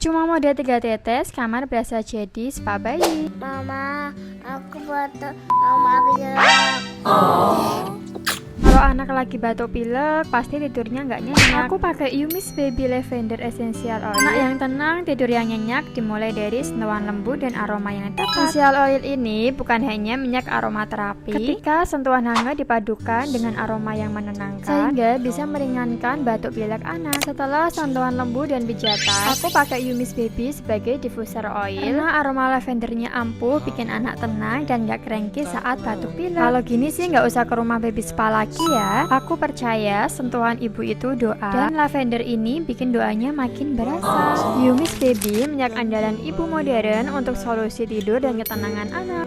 Cuma modal 3 tetes, kamar berasa jadi spa bayi. Mama, aku butuh mama bilang. Kalau anak lagi batuk pilek, pasti tidurnya nggak nyenyak. Aku pakai Yumis Baby Lavender Essential Oil. Anak yang tenang, tidur yang nyenyak, dimulai dari sentuhan lembut dan aroma yang tepat. Essential Oil ini bukan hanya minyak aromaterapi. Ketika sentuhan hangat dipadukan dengan aroma yang menenangkan, sehingga bisa meringankan batuk pilek anak. Setelah sentuhan lembut dan bijakan, aku pakai Yumis Baby sebagai diffuser oil. Karena aroma lavendernya ampuh, bikin anak tenang dan nggak cranky saat batuk pilek. Kalau gini sih nggak usah ke rumah baby spa lagi ya. Aku percaya sentuhan ibu itu doa, dan lavender ini bikin doanya makin berasa. Yumis Baby, minyak andalan ibu modern untuk solusi tidur dan ketenangan anak.